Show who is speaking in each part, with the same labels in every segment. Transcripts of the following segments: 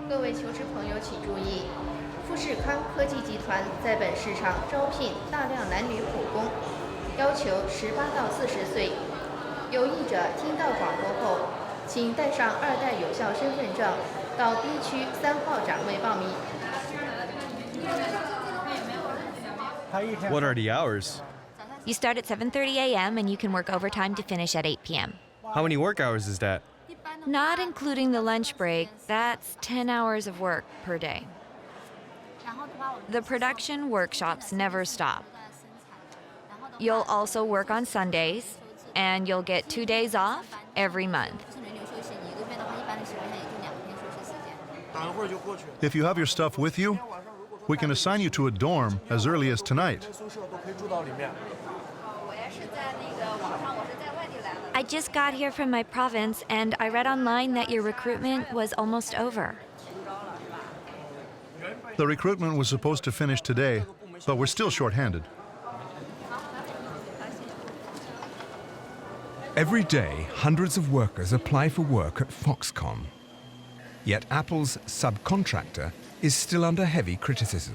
Speaker 1: 各位求职朋友请注意，富士康科技集团在本市场招聘大量男女普工，要求18到40岁。有意者听到广播后，请带上2代有效身份证到 B 区3号展位报名。
Speaker 2: What are the hours?
Speaker 3: You start at 7:30 a.m. and you can work overtime to finish at 8 p.m.
Speaker 2: How many work hours is that?
Speaker 3: Not including the lunch break, that's 10 hours of work per day. The production workshops never stop. You'll also work on Sundays, and you'll get 2 days off every month.
Speaker 4: If you have your stuff with you, we can assign you to a dorm as early as tonight.
Speaker 3: I just got here from my province, and I read online that your recruitment was almost over.
Speaker 4: The recruitment was supposed to finish today, but we're still short-handed.
Speaker 5: Every day, hundreds of workers apply for work at Foxconn. Yet Apple's subcontractor is still under heavy criticism.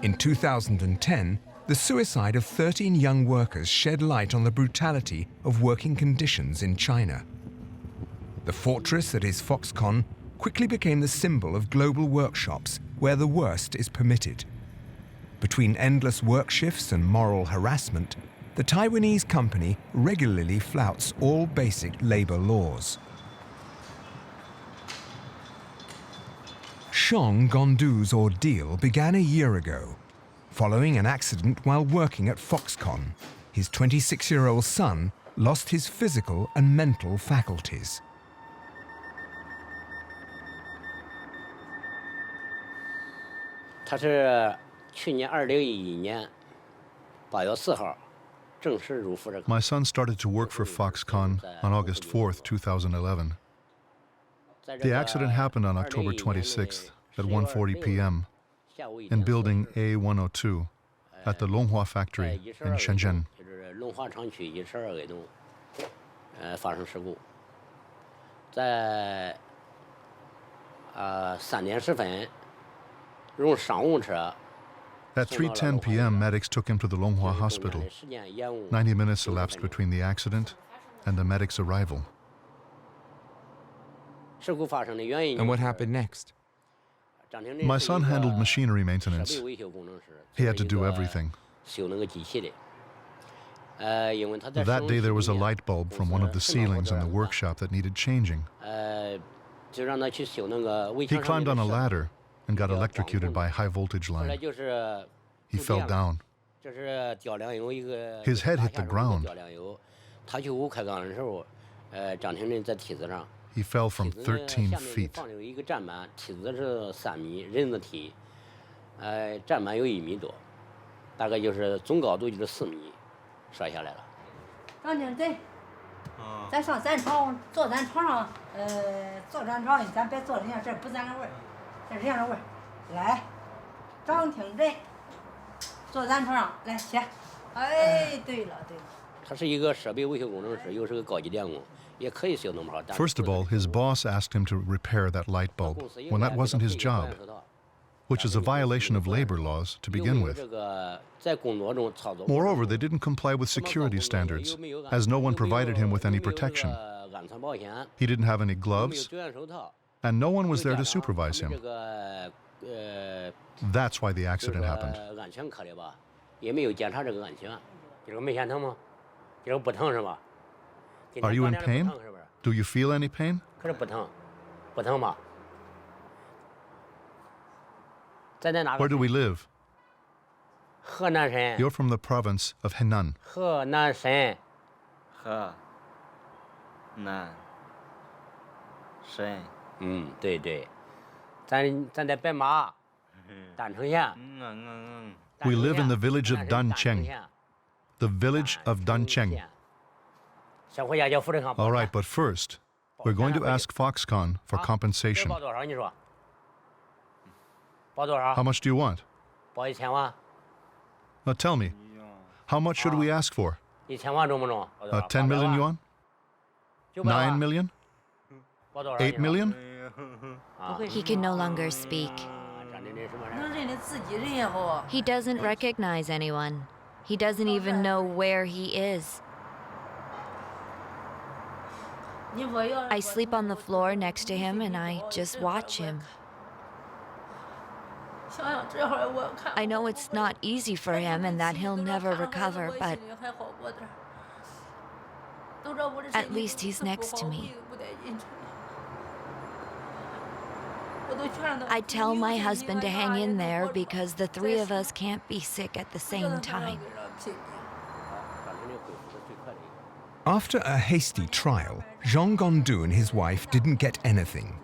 Speaker 5: In 2010, the suicide of 13 young workers shed light on the brutality of working conditions in China. The fortress that is Foxconn quickly became the symbol of global workshops where the worst is permitted. Between endless work shifts and moral harassment, the Taiwanese company regularly flouts all basic labor laws. Xiong Gondu's ordeal began a year ago. Following an accident while working at Foxconn, his 26-year-old son lost his physical and mental faculties.
Speaker 4: My son started to work for Foxconn on August 4th, 2011. The accident happened on October 26th at 1:40 p.m. in building A102 at the Longhua factory in Shenzhen. At 3:10 p.m., medics took him to the Longhua hospital. 90 minutes elapsed between the accident and the medic's arrival.
Speaker 6: And what happened next?
Speaker 4: My son handled machinery maintenance. He had to do everything. That day there was a light bulb from one of the ceilings in the workshop that needed changing. He climbed on a ladder and got electrocuted by a high voltage line. He fell down. His head hit the ground. He fell from 13 feet. First of all, his boss asked him to repair that light bulb when that wasn't his job, which is a violation of labor laws to begin with. Moreover, they didn't comply with security standards, as no one provided him with any protection. He didn't have any gloves, and no one was there to supervise him. That's why the accident happened. Are you in pain? Do you feel any pain? Where do we live? You're from the province of Henan. We live in the village of Dancheng. The village of Dancheng. All right, but first, we're going to ask Foxconn for compensation. How much do you want? Now tell me, how much should we ask for? 10 million yuan? 9 million? 8 million?
Speaker 3: He can no longer speak. He doesn't recognize anyone. He doesn't even know where he is. I sleep on the floor next to him and I just watch him. I know it's not easy for him and that he'll never recover, but at least he's next to me. I tell my husband to hang in there because the three of us can't be sick at the same time.
Speaker 5: After a hasty trial, Zhang Gongdu and his wife didn't get anything.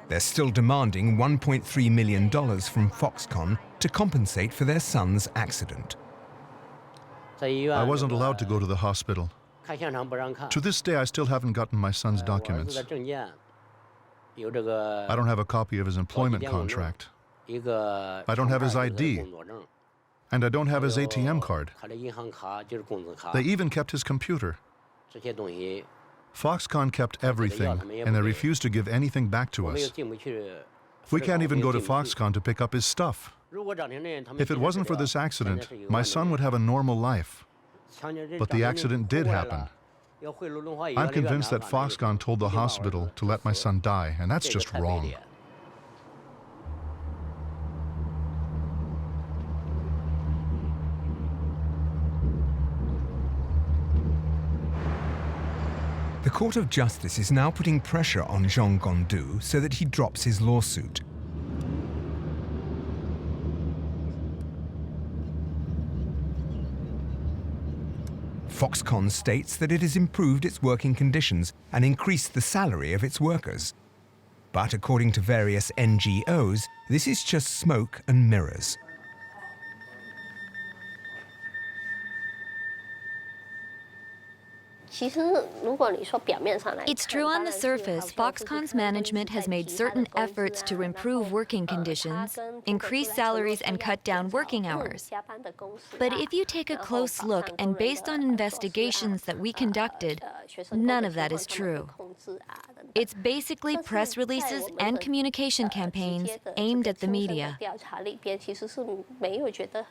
Speaker 5: They're still demanding $1.3 million from Foxconn to compensate for their son's accident.
Speaker 4: I wasn't allowed to go to the hospital. To this day, I still haven't gotten my son's documents. I don't have a copy of his employment contract. I don't have his ID. And I don't have his ATM card. They even kept his computer. Foxconn kept everything, and they refused to give anything back to us. We can't even go to Foxconn to pick up his stuff. If it wasn't for this accident, my son would have a normal life. But the accident did happen. I'm convinced that Foxconn told the hospital to let my son die, and that's just wrong.
Speaker 5: The Court of Justice is now putting pressure on Zhang Gongdu so that he drops his lawsuit. Foxconn states that it has improved its working conditions and increased the salary of its workers. But according to various NGOs, this is just smoke and mirrors.
Speaker 3: It's true on the surface, Foxconn's management has made certain efforts to improve working conditions, increase salaries, and cut down working hours. But if you take a close look, and based on investigations that we conducted, none of that is true. It's basically press releases and communication campaigns aimed at the media.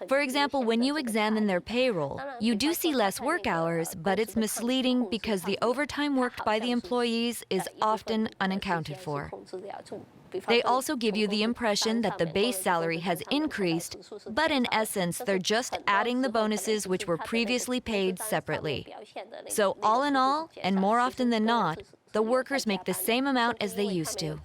Speaker 3: For example, when you examine their payroll, you do see less work hours, but it's misleading because the overtime worked by the employees is often unaccounted for. They also give you the impression that the base salary has increased, but in essence, they're just adding the bonuses which were previously paid separately. So all in all, and more often than not, the workers make the same amount as they used to.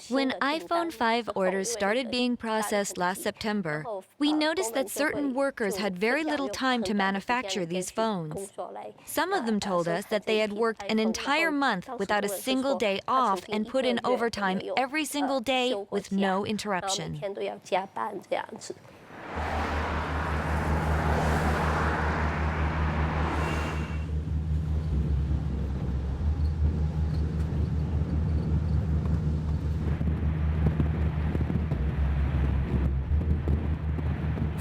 Speaker 3: When iPhone 5 orders started being processed last September, we noticed that certain workers had very little time to manufacture these phones. Some of them told us that they had worked an entire month without a single day off and put in overtime every single day with no interruption.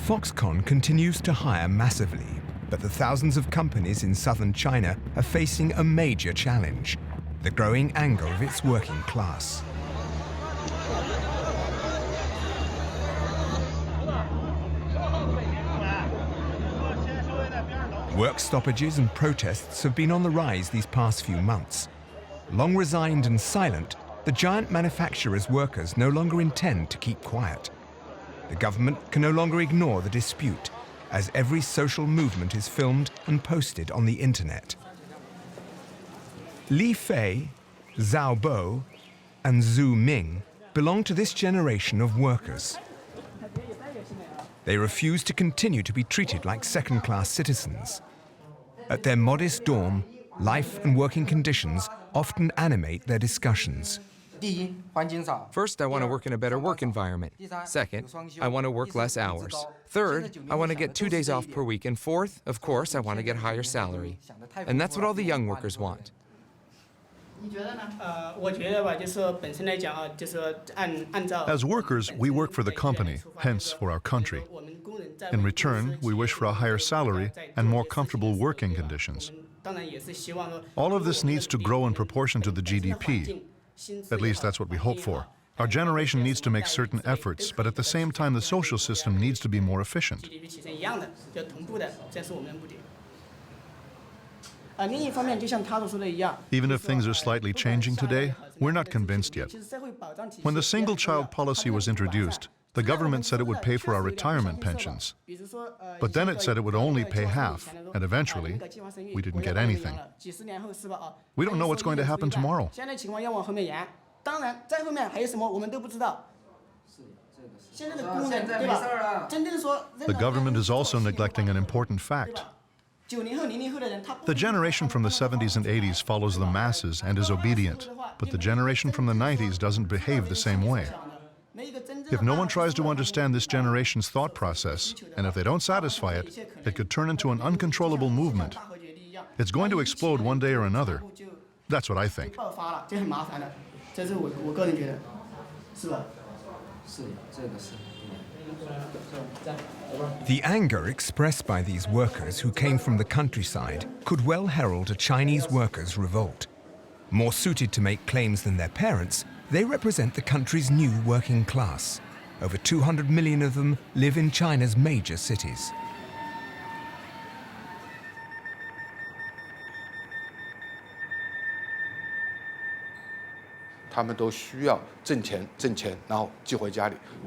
Speaker 5: Foxconn continues to hire massively, but the thousands of companies in southern China are facing a major challenge: the growing anger of its working class. Work stoppages and protests have been on the rise these past few months. Long resigned and silent, the giant manufacturer's workers no longer intend to keep quiet. The government can no longer ignore the dispute, as every social movement is filmed and posted on the internet. Li Fei, Zhao Bo, and Zhu Ming belong to this generation of workers. They refuse to continue to be treated like second-class citizens. At their modest dorm, life and working conditions often animate their discussions.
Speaker 7: First, I want to work in a better work environment. Second, I want to work less hours. Third, I want to get 2 days off per week. And fourth, of course, I want to get higher salary. And that's what all the young workers want.
Speaker 4: As workers, we work for the company, hence for our country. In return, we wish for a higher salary and more comfortable working conditions. All of this needs to grow in proportion to the GDP. At least that's what we hope for. Our generation needs to make certain efforts, but at the same time, the social system needs to be more efficient. Even if things are slightly changing today, we're not convinced yet. When the single-child policy was introduced, the government said it would pay for our retirement pensions. But then it said it would only pay half, and eventually, we didn't get anything. We don't know what's going to happen tomorrow. The government is also neglecting an important fact. The generation from the 70s and 80s follows the masses and is obedient, but the generation from the 90s doesn't behave the same way. If no one tries to understand this generation's thought process, and if they don't satisfy it, it could turn into an uncontrollable movement. It's going to explode one day or another. That's what I think.
Speaker 5: The anger expressed by these workers who came from the countryside could well herald a Chinese workers' revolt. More suited to make claims than their parents, they represent the country's new working class. Over 200 million of them live in China's major cities.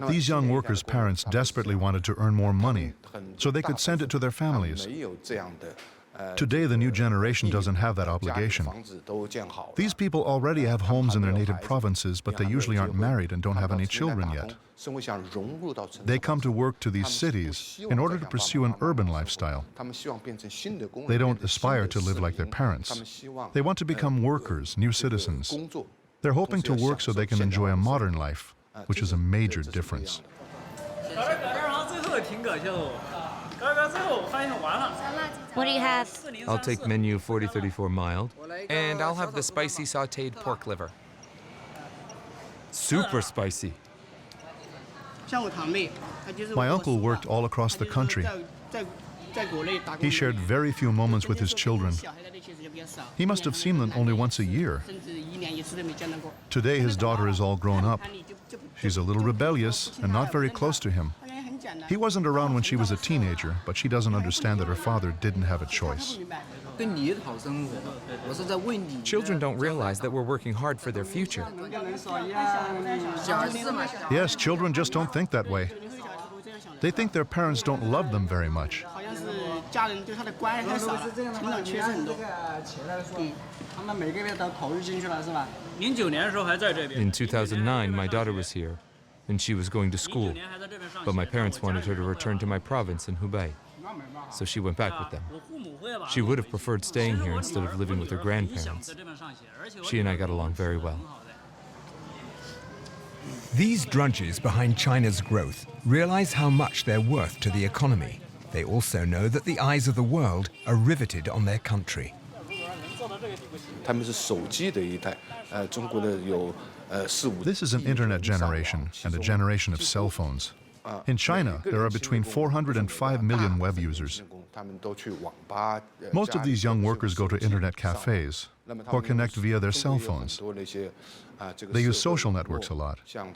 Speaker 4: These young workers' parents desperately wanted to earn more money, so they could send it to their families. Today, the new generation doesn't have that obligation. These people already have homes in their native provinces, but they usually aren't married and don't have any children yet. They come to work to these cities in order to pursue an urban lifestyle. They don't aspire to live like their parents. They want to become workers, new citizens. They're hoping to work so they can enjoy a modern life, which is a major difference.
Speaker 3: What do you have?
Speaker 7: I'll take menu 4034 mild, and I'll have the spicy sautéed pork liver. Super spicy.
Speaker 4: My uncle worked all across the country. He shared very few moments with his children. He must have seen them only once a year. Today, his daughter is all grown up. She's a little rebellious and not very close to him. He wasn't around when she was a teenager, but she doesn't understand that her father didn't have a choice.
Speaker 7: Children don't realize that we're working hard for their future.
Speaker 4: Yes, children just don't think that way. They think their parents don't love them very much.
Speaker 7: In 2009, my daughter was here, and she was going to school, but my parents wanted her to return to my province in Hubei, so she went back with them. She would have preferred staying here instead of living with her grandparents. She and I got along very well.
Speaker 5: These drudges behind China's growth realize how much they're worth to the economy. They also know that the eyes of the world are riveted on their country.
Speaker 4: This is an internet generation and a generation of cell phones. In China, there are between 400 and 5 million web users. Most of these young workers go to internet cafes or connect via their cell phones. They use social networks a lot. Even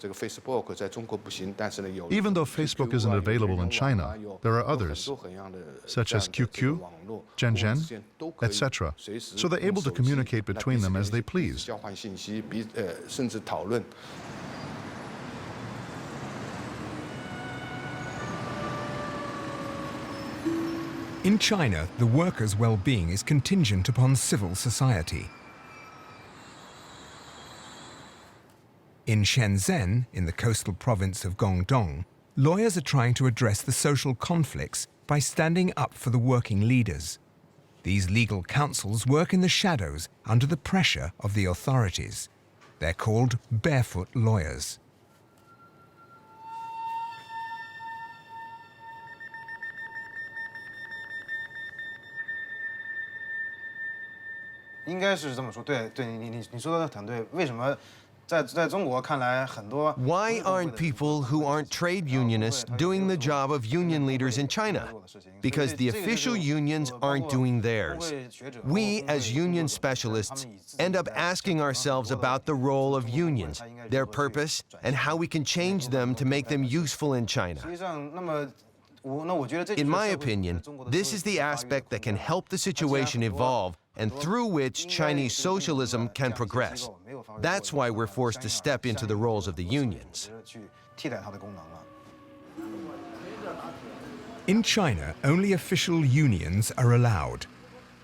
Speaker 4: though Facebook isn't available in China, there are others, such as QQ, Zhenzhen, etc. So they're able to communicate between them as they please.
Speaker 5: In China, the workers' well-being is contingent upon civil society. In Shenzhen, in the coastal province of Guangdong, lawyers are trying to address the social conflicts by standing up for the working leaders. These legal councils work in the shadows under the pressure of the authorities. They're called barefoot lawyers.
Speaker 8: Why aren't people who aren't trade unionists doing the job of union leaders in China? Because the official unions aren't doing theirs. We, as union specialists, end up asking ourselves about the role of unions, their purpose, and how we can change them to make them useful in China. In my opinion, this is the aspect that can help the situation evolve and through which Chinese socialism can progress. That's why we're forced to step into the roles of the unions.
Speaker 5: In China, only official unions are allowed.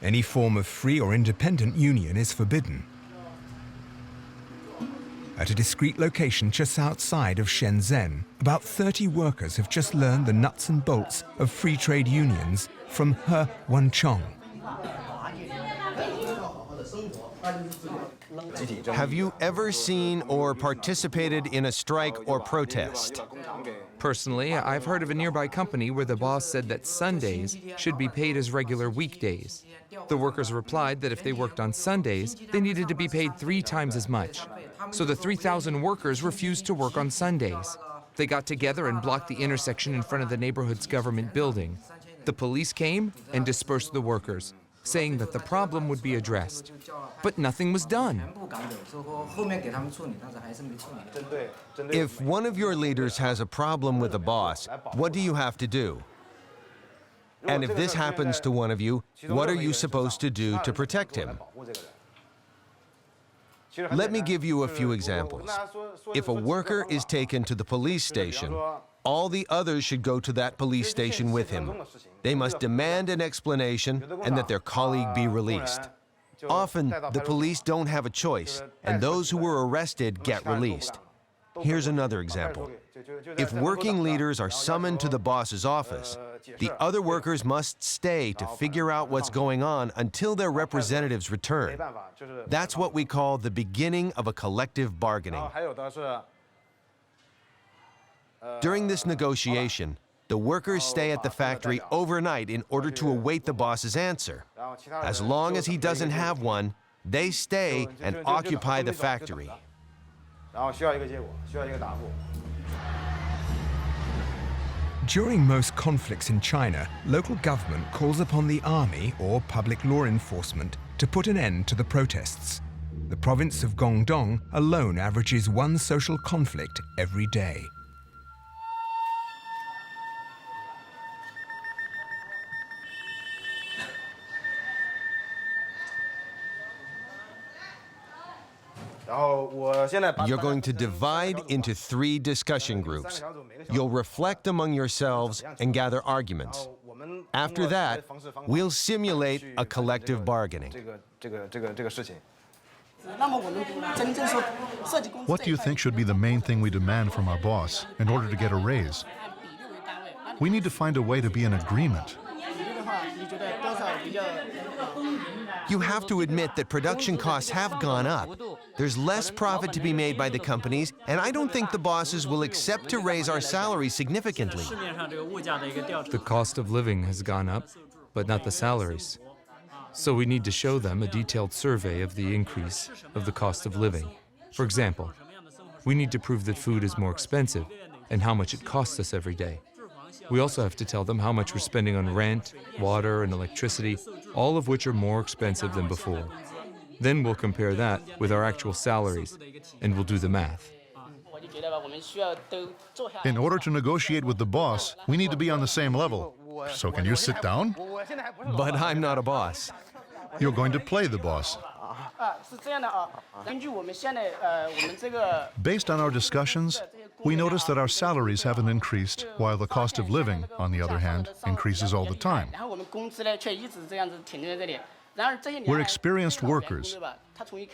Speaker 5: Any form of free or independent union is forbidden. At a discreet location just outside of Shenzhen, about 30 workers have just learned the nuts and bolts of free trade unions from He Wenchong.
Speaker 8: Have you ever seen or participated in a strike or protest?
Speaker 7: Personally, I've heard of a nearby company where the boss said that Sundays should be paid as regular weekdays. The workers replied that if they worked on Sundays, they needed to be paid 3 times as much. So the 3,000 workers refused to work on Sundays. They got together and blocked the intersection in front of the neighborhood's government building. The police came and dispersed the workers, saying that the problem would be addressed. But nothing was done.
Speaker 8: If one of your leaders has a problem with a boss, what do you have to do? And if this happens to one of you, what are you supposed to do to protect him? Let me give you a few examples. If a worker is taken to the police station, all the others should go to that police station with him. They must demand an explanation and that their colleague be released. Often, the police don't have a choice, and those who were arrested get released. Here's another example. If working leaders are summoned to the boss's office, the other workers must stay to figure out what's going on until their representatives return. That's what we call the beginning of a collective bargaining. During this negotiation, the workers stay at the factory overnight in order to await the boss's answer. As long as he doesn't have one, they stay and occupy the factory.
Speaker 5: During most conflicts in China, local government calls upon the army or public law enforcement to put an end to the protests. The province of Guangdong alone averages 1 social conflict every day.
Speaker 8: You're going to divide into 3 discussion groups. You'll reflect among yourselves and gather arguments. After that, we'll simulate a collective bargaining.
Speaker 4: What do you think should be the main thing we demand from our boss in order to get a raise? We need to find a way to be in agreement.
Speaker 8: You have to admit that production costs have gone up. There's less profit to be made by the companies, and I don't think the bosses will accept to raise our salaries significantly.
Speaker 7: The cost of living has gone up, but not the salaries. So we need to show them a detailed survey of the increase of the cost of living. For example, we need to prove that food is more expensive and how much it costs us every day. We also have to tell them how much we're spending on rent, water, and electricity, all of which are more expensive than before. Then we'll compare that with our actual salaries, and we'll do the math.
Speaker 4: In order to negotiate with the boss, we need to be on the same level. So can you sit down?
Speaker 8: But I'm not a boss.
Speaker 4: You're going to play the boss. Based on our discussions, we notice that our salaries haven't increased, while the cost of living, on the other hand, increases all the time. We're experienced workers.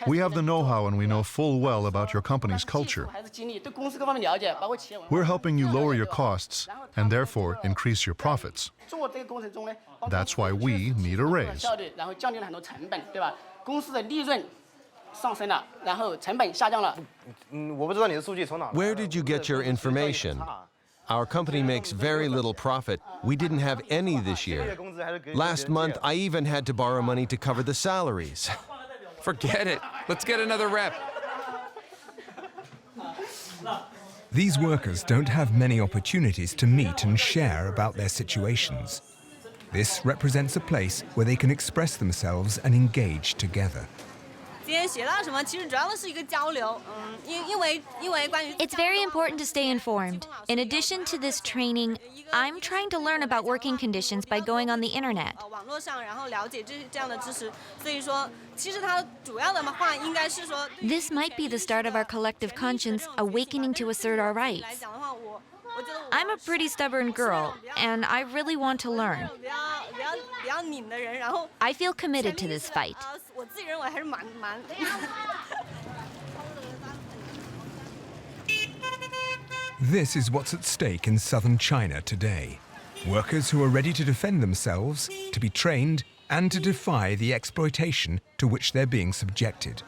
Speaker 4: We have the know-how and we know full well about your company's culture. We're helping you lower your costs and therefore increase your profits. That's why we need a raise.
Speaker 8: Where did you get your information? Our company makes very little profit. We didn't have any this year. Last month, I even had to borrow money to cover the salaries.
Speaker 7: Forget it. Let's get another rep.
Speaker 5: These workers don't have many opportunities to meet and share about their situations. This represents a place where they can express themselves and engage together.
Speaker 3: It's very important to stay informed. In addition to this training, I'm trying to learn about working conditions by going on the internet. This might be the start of our collective conscience awakening to assert our rights. I'm a pretty stubborn girl, and I really want to learn. I feel committed to this fight.
Speaker 5: This is what's at stake in southern China today. Workers who are ready to defend themselves, to be trained, and to defy the exploitation to which they're being subjected.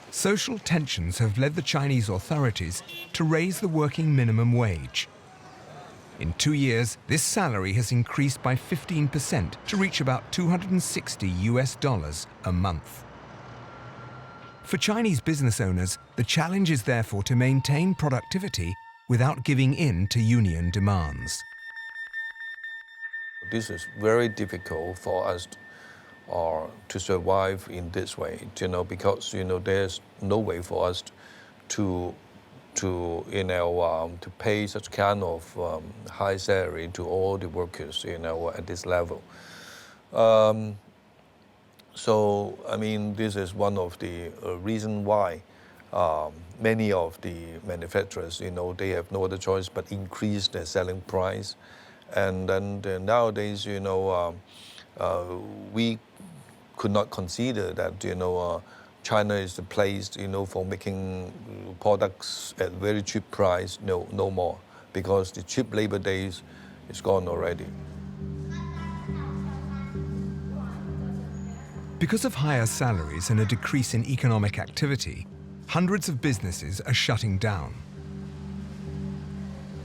Speaker 5: Social tensions have led the Chinese authorities to raise the working minimum wage. In 2 years, this salary has increased by 15% to reach about $260 a month. For Chinese business owners, the challenge is therefore to maintain productivity without giving in to union demands.
Speaker 9: This is very difficult for us to survive in this way, because there's no way for us to pay such kind of high salary to all the workers at this level. So I mean, this is one of the reason why many of the manufacturers, they have no other choice but increase their selling price, and then nowadays, we could not consider that China is the place for making products at very cheap price. No more, because the cheap labor days is gone already.
Speaker 5: Because of higher salaries and a decrease in economic activity, hundreds of businesses are shutting down.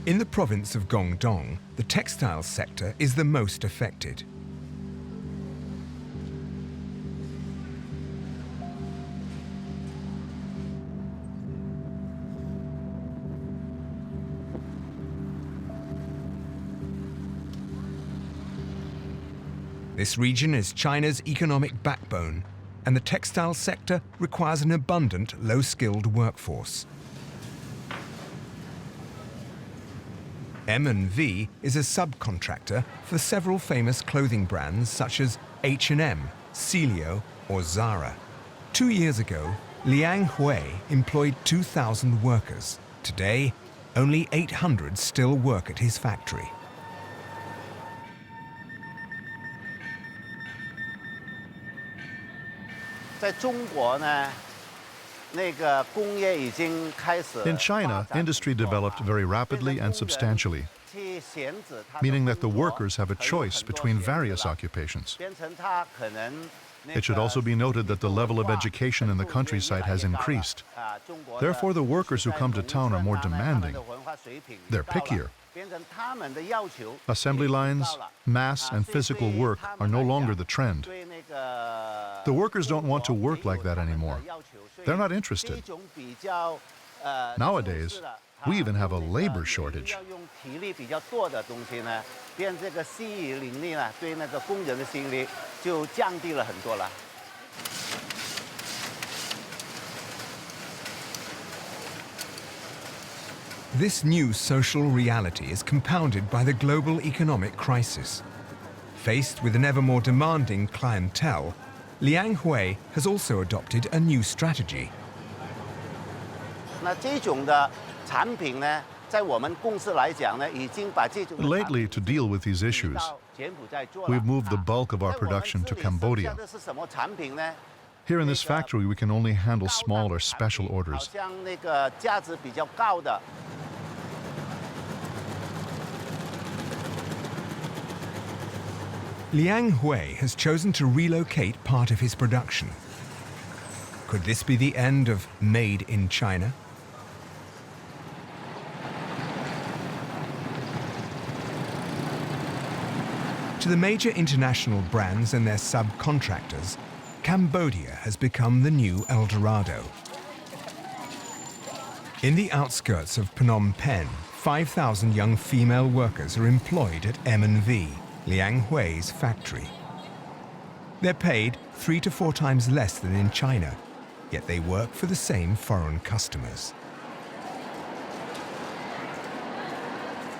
Speaker 5: In the province of Guangdong, the textile sector is the most affected. This region is China's economic backbone, and the textile sector requires an abundant, low-skilled workforce. M&V is a subcontractor for several famous clothing brands such as H&M, Celio, or Zara. 2 years ago, Liang Hui employed 2,000 workers. Today, only 800 still work at his factory.
Speaker 4: In China, industry developed very rapidly and substantially, meaning that the workers have a choice between various occupations. It should also be noted that the level of education in the countryside has increased. Therefore, the workers who come to town are more demanding. They're pickier. Assembly lines, mass and physical work are no longer the trend. The workers don't want to work like that anymore. They're not interested. Nowadays, We even have a labor shortage.
Speaker 5: This new social reality is compounded by the global economic crisis. Faced with an ever more demanding clientele, Liang Hui has also adopted a new strategy.
Speaker 4: Lately, to deal with these issues, we've moved the bulk of our production to Cambodia. Here in this factory, we can only handle smaller special orders.
Speaker 5: Liang Hui has chosen to relocate part of his production. Could this be the end of Made in China? To the major international brands and their subcontractors, Cambodia has become the new El Dorado. In the outskirts of Phnom Penh, 5,000 young female workers are employed at M&V, Liang Hui's factory. They're paid 3 to 4 times less than in China, yet they work for the same foreign customers.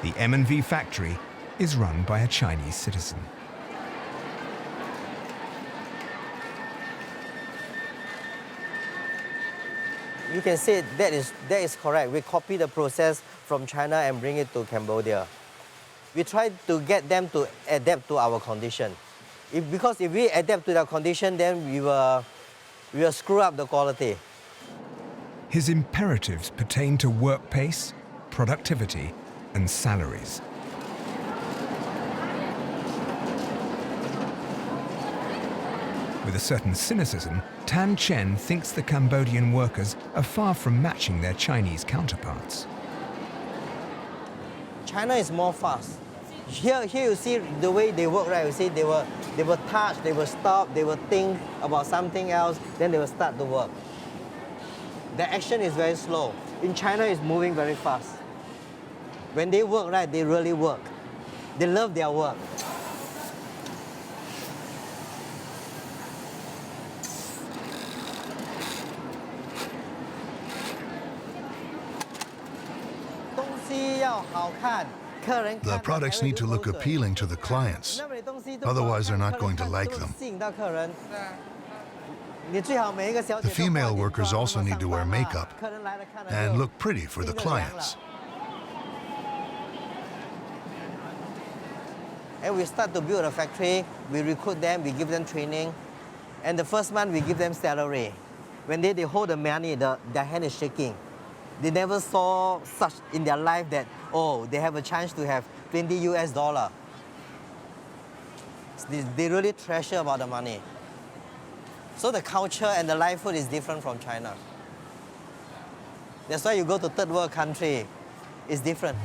Speaker 5: The M&V factory is run by a Chinese citizen.
Speaker 10: You can say that is correct. We copy the process from China and bring it to Cambodia. We try to get them to adapt to our condition. Because if we adapt to their condition, then we will screw up the quality.
Speaker 5: His imperatives pertain to work pace, productivity, and salaries. With a certain cynicism, Tan Chen thinks the Cambodian workers are far from matching their Chinese counterparts.
Speaker 10: China is more fast. Here you see the way they work, right? You see they will touch, they will stop, they will think about something else, then they will start to work. The action is very slow. In China, it's moving very fast. When they work, right, they really work. They love their work.
Speaker 4: The products need to look appealing to the clients. Otherwise, they're not going to like them. The female workers also need to wear makeup and look pretty for the clients.
Speaker 10: And we start to build a factory, we recruit them, we give them training. And the first month, we give them salary. When they hold the money, their hand is shaking. They never saw such in their life that, oh, they have a chance to have $20 US. They really treasure about the money. So the culture and the livelihood is different from China. That's why you go to third world country, it's different.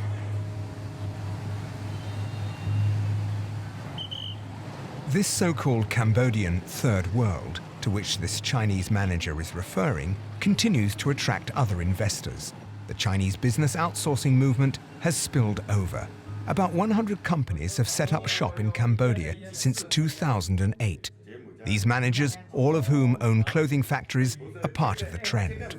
Speaker 5: This so-called Cambodian third world, to which this Chinese manager is referring, continues to attract other investors. The Chinese business outsourcing movement has spilled over. About 100 companies have set up shop in Cambodia since 2008. These managers, all of whom own clothing factories, are part of the trend.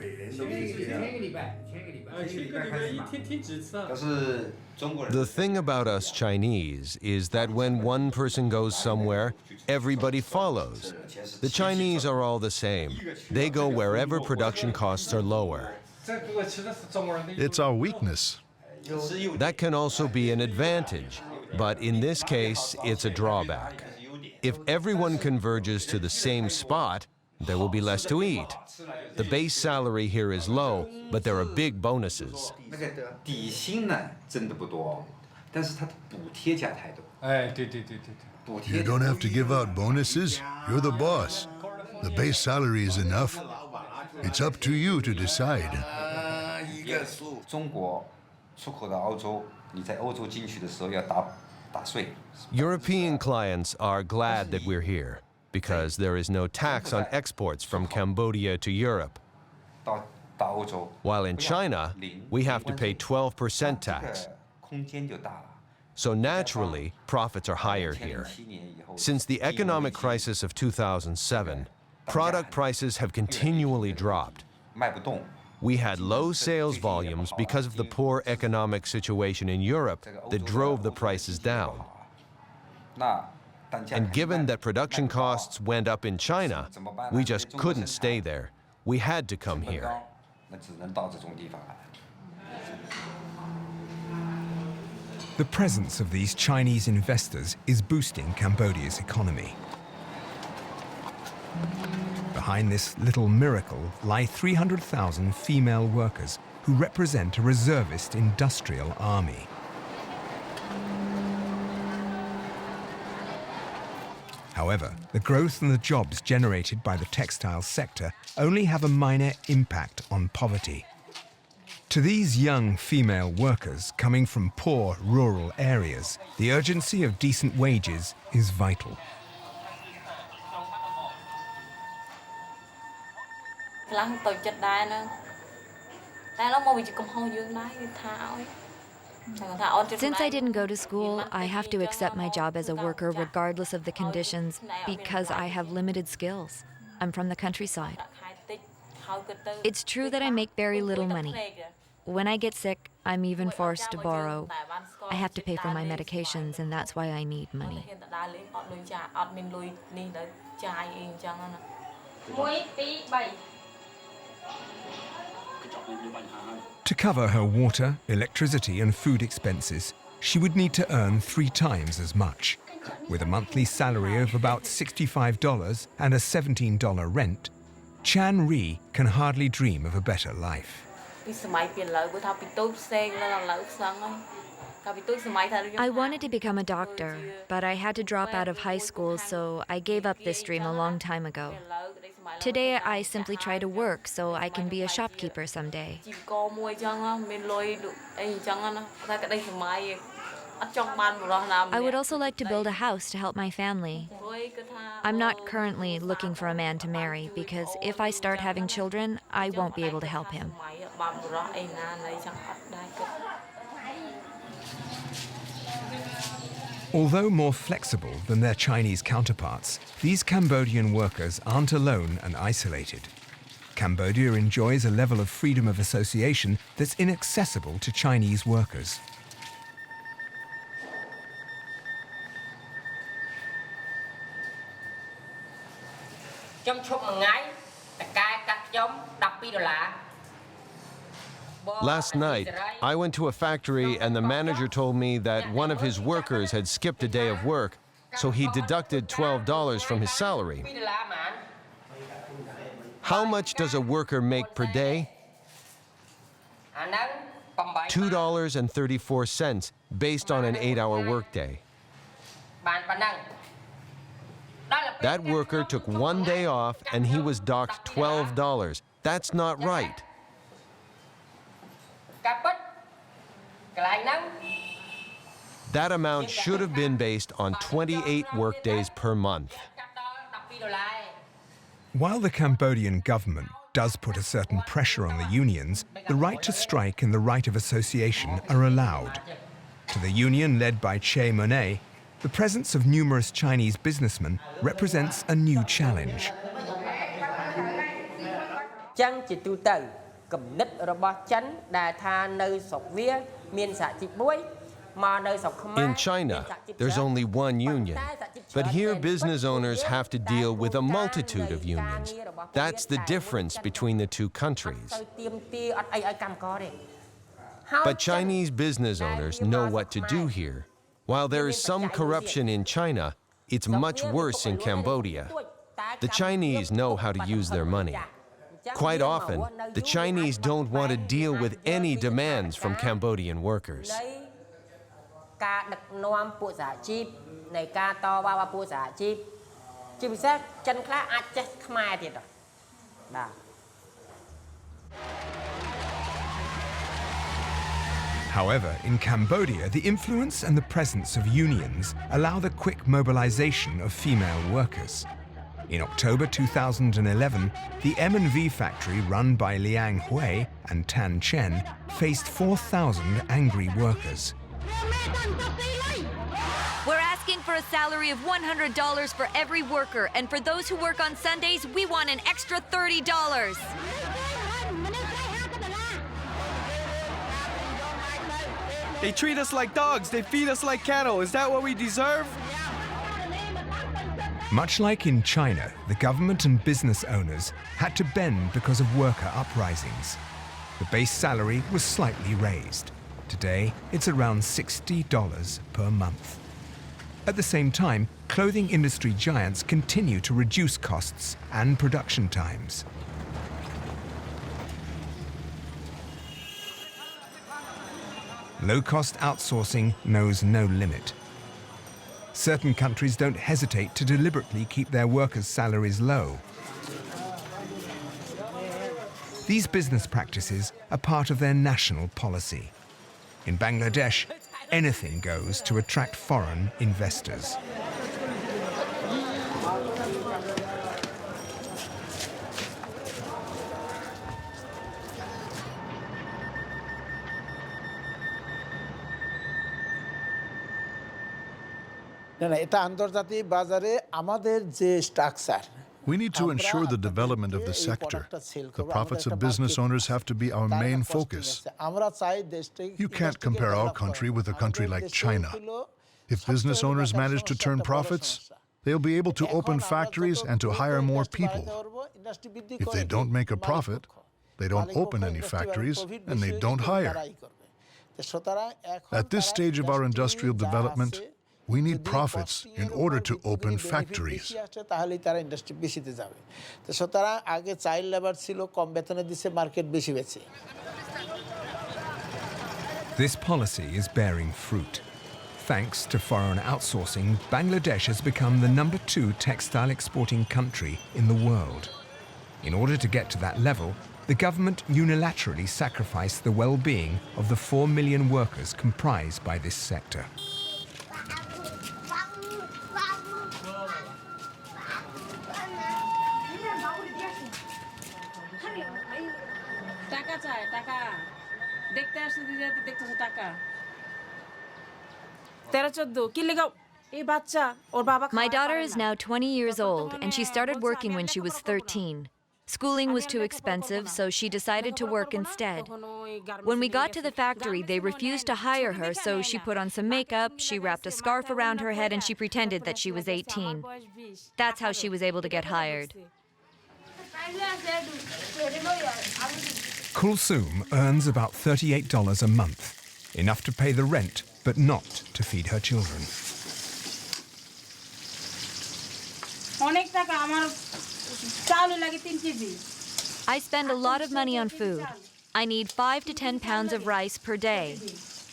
Speaker 8: The thing about us Chinese is that when one person goes somewhere, everybody follows. The Chinese are all the same. They go wherever production costs are lower.
Speaker 4: It's our weakness.
Speaker 8: That can also be an advantage, but in this case, it's a drawback. If everyone converges to the same spot, there will be less to eat. The base salary here is low, but there are big bonuses.
Speaker 4: You don't have to give out bonuses. You're the boss. The base salary is enough. It's up to you to decide.
Speaker 8: European clients are glad that we're here because there is no tax on exports from Cambodia to Europe. While in China, we have to pay 12% tax. So naturally, profits are higher here. Since the economic crisis of 2007, product prices have continually dropped. We had low sales volumes because of the poor economic situation in Europe that drove the prices down. And given that production costs went up in China, we just couldn't stay there. We had to come here.
Speaker 5: The presence of these Chinese investors is boosting Cambodia's economy. Behind this little miracle lie 300,000 female workers who represent a reservist industrial army. However, the growth and the jobs generated by the textile sector only have a minor impact on poverty. To these young female workers coming from poor rural areas, the urgency of decent wages is vital.
Speaker 3: Since I didn't go to school, I have to accept my job as a worker regardless of the conditions because I have limited skills. I'm from the countryside. It's true that I make very little money. When I get sick, I'm even forced to borrow. I have to pay for my medications, and that's why I need money.
Speaker 5: To cover her water, electricity, and food expenses, she would need to earn 3 times as much. With a monthly salary of about $65 and a $17 rent, Chan Ri can hardly dream of a better life.
Speaker 3: I wanted to become a doctor, but I had to drop out of high school, so I gave up this dream a long time ago. Today, I simply try to work so I can be a shopkeeper someday. I would also like to build a house to help my family. I'm not currently looking for a man to marry because if I start having children, I won't be able to help him.
Speaker 5: Although more flexible than their Chinese counterparts, these Cambodian workers aren't alone and isolated. Cambodia enjoys a level of freedom of association that's inaccessible to Chinese workers.
Speaker 8: Last night, I went to a factory and the manager told me that one of his workers had skipped a day of work, so he deducted $12 from his salary. How much does a worker make per day? $2.34 based on an 8-hour workday. That worker took 1 day off and he was docked $12. That's not right. That amount should have been based on 28 workdays per month.
Speaker 5: While the Cambodian government does put a certain pressure on the unions, the right to strike and the right of association are allowed. To the union led by Che Monet, the presence of numerous Chinese businessmen represents a new challenge.
Speaker 8: In China, there's only one union, but here business owners have to deal with a multitude of unions. That's the difference between the two countries. But Chinese business owners know what to do here. While there is some corruption in China, it's much worse in Cambodia. The Chinese know how to use their money. Quite often, the Chinese don't want to deal with any demands from Cambodian workers.
Speaker 5: However, in Cambodia, the influence and the presence of unions allow the quick mobilization of female workers. In October 2011, the M&V factory run by Liang Hui and Tan Chen faced 4,000 angry workers.
Speaker 3: We're asking for a salary of $100 for every worker, and for those who work on Sundays, we want an extra $30.
Speaker 2: They treat us like dogs. They feed us like cattle. Is that what we deserve?
Speaker 5: Much like in China, the government and business owners had to bend because of worker uprisings. The base salary was slightly raised. Today, it's around $60 per month. At the same time, clothing industry giants continue to reduce costs and production times. Low-cost outsourcing knows no limit. Certain countries don't hesitate to deliberately keep their workers' salaries low. These business practices are part of their national policy. In Bangladesh, anything goes to attract foreign investors.
Speaker 4: We need to ensure the development of the sector. The profits of business owners have to be our main focus. You can't compare our country with a country like China. If business owners manage to turn profits, they'll be able to open factories and to hire more people. If they don't make a profit, they don't open any factories and they don't hire. At this stage of our industrial development, we need profits in order to open factories.
Speaker 5: This policy is bearing fruit. Thanks to foreign outsourcing, Bangladesh has become the #2 textile exporting country in the world. In order to get to that level, the government unilaterally sacrificed the well-being of the 4 million workers comprised by this sector.
Speaker 3: My daughter is now 20 years old, and she started working when she was 13. Schooling was too expensive, so she decided to work instead. When we got to the factory, they refused to hire her, so she put on some makeup, she wrapped a scarf around her head, and she pretended that she was 18. That's how she was able to get hired.
Speaker 5: Kulsum earns about $38 a month, enough to pay the rent, but not to feed her children.
Speaker 3: I spend a lot of money on food. I need 5 to 10 pounds of rice per day.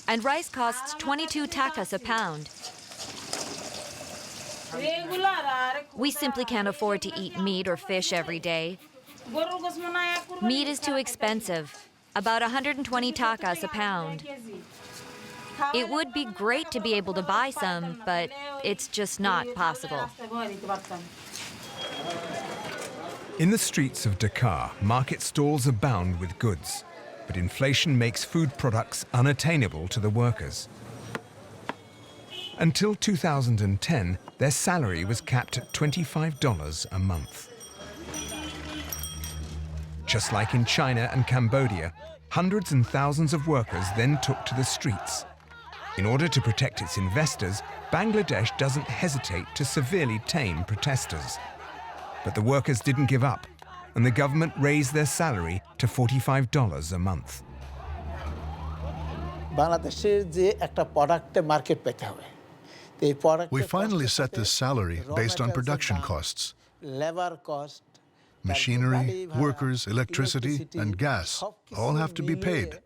Speaker 3: And rice costs 22 takas a pound. We simply can't afford to eat meat or fish every day. Meat is too expensive, about 120 takas a pound. It would be great to be able to buy some, but it's just not possible.
Speaker 5: In the streets of Dhaka, market stalls abound with goods, but inflation makes food products unattainable to the workers. Until 2010, their salary was capped at $25 a month. Just like in China and Cambodia, hundreds and thousands of workers then took to the streets. In order to protect its investors, Bangladesh doesn't hesitate to severely tame protesters. But the workers didn't give up, and the government raised their salary to $45 a month.
Speaker 4: We finally set this salary based on production costs. Machinery, workers, electricity, and gas all have to be paid.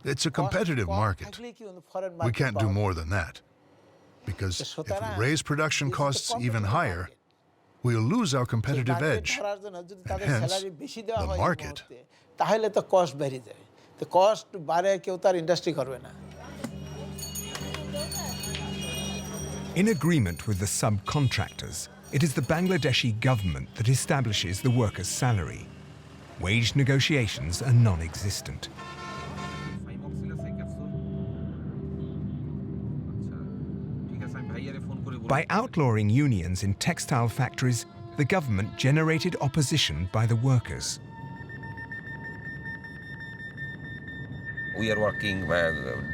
Speaker 4: It's a competitive market. We can't do more than that. Because if we raise production costs even higher, we'll lose our competitive edge, and hence, the market.
Speaker 5: In agreement with the subcontractors, it is the Bangladeshi government that establishes the workers' salary. Wage negotiations are non-existent. By outlawing unions in textile factories, the government generated opposition by the workers.
Speaker 11: We are working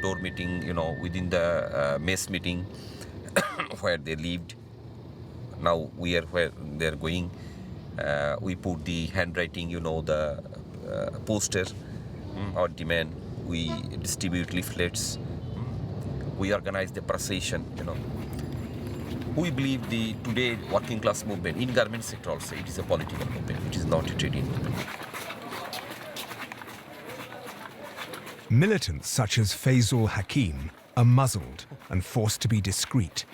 Speaker 11: door meeting, within the mess meeting where they lived. Now we are where they're going. We put the handwriting, the poster, our demand. We distribute leaflets. We organize the procession, We believe the today working class movement in garment sector also, it is a political movement, it is not a trading movement.
Speaker 5: Militants such as Faisal Hakim are muzzled and forced to be discreet.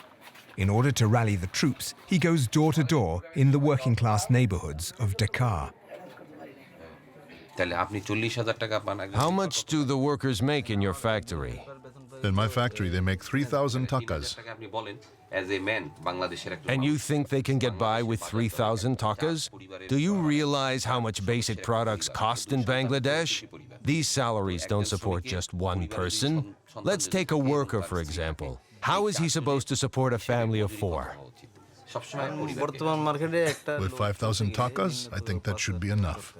Speaker 5: In order to rally the troops, he goes door to door in the working class neighborhoods of Dhaka.
Speaker 8: How much do the workers make in your factory?
Speaker 4: In my factory, they make 3,000 takas.
Speaker 8: And you think they can get by with 3,000 takas? Do you realize how much basic products cost in Bangladesh? These salaries don't support just one person. Let's take a worker, for example. How is he supposed to support a family of 4?
Speaker 4: With 5,000 takas, I think that should be enough.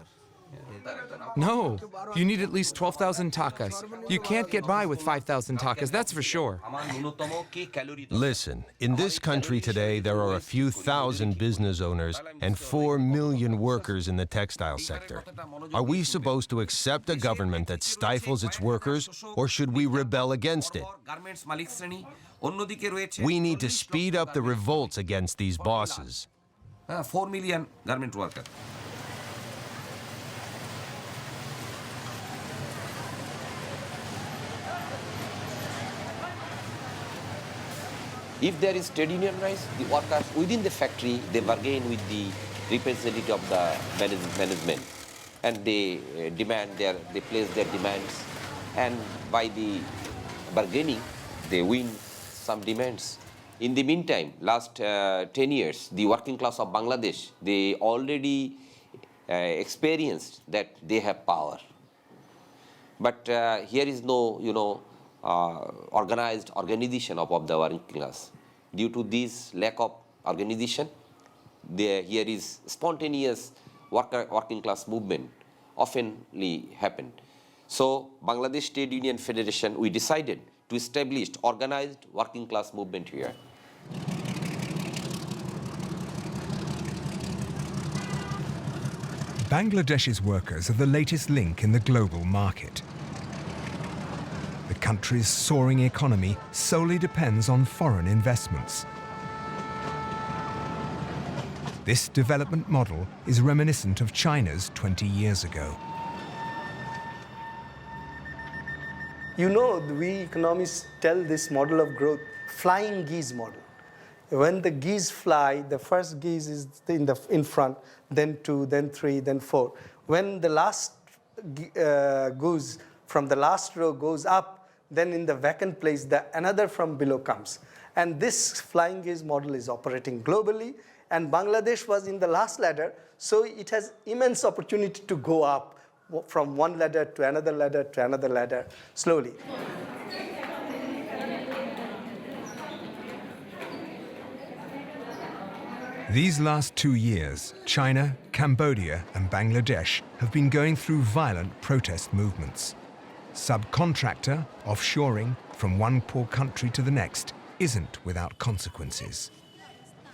Speaker 7: No, you need at least 12,000 takas. You can't get by with 5,000 takas, that's for sure.
Speaker 8: Listen, in this country today, there are a few thousand business owners and 4 million workers in the textile sector. Are we supposed to accept a government that stifles its workers, or should we rebel against it? We need to speed up the revolts against these bosses.
Speaker 11: 4 million garment workers. If there is trade union rise, the workers within the factory, they bargain with the representative of the management, and they they place their demands, and by the bargaining, they win some demands. In the meantime, last 10 years, the working class of Bangladesh, they already experienced that they have power. But here is no, organized organization of the working class. Due to this lack of organization, here is spontaneous working class movement oftenly happened. So Bangladesh Trade Union Federation, we decided to establish organized working class movement here.
Speaker 5: Bangladesh's workers are the latest link in the global market. The country's soaring economy solely depends on foreign investments. This development model is reminiscent of China's 20 years ago.
Speaker 12: We economists tell this model of growth flying geese model. When the geese fly, the first geese is in front, then 2, then 3, then 4. When the last goose from the last row goes up, then in the vacant place, another from below comes. And this flying geese model is operating globally, and Bangladesh was in the last ladder, so it has immense opportunity to go up from one ladder to another ladder to another ladder slowly.
Speaker 5: These last 2 years, China, Cambodia, and Bangladesh have been going through violent protest movements. Subcontractor offshoring from one poor country to the next isn't without consequences.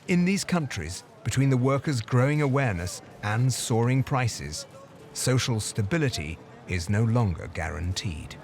Speaker 5: In these countries, between the workers' growing awareness and soaring prices, social stability is no longer guaranteed.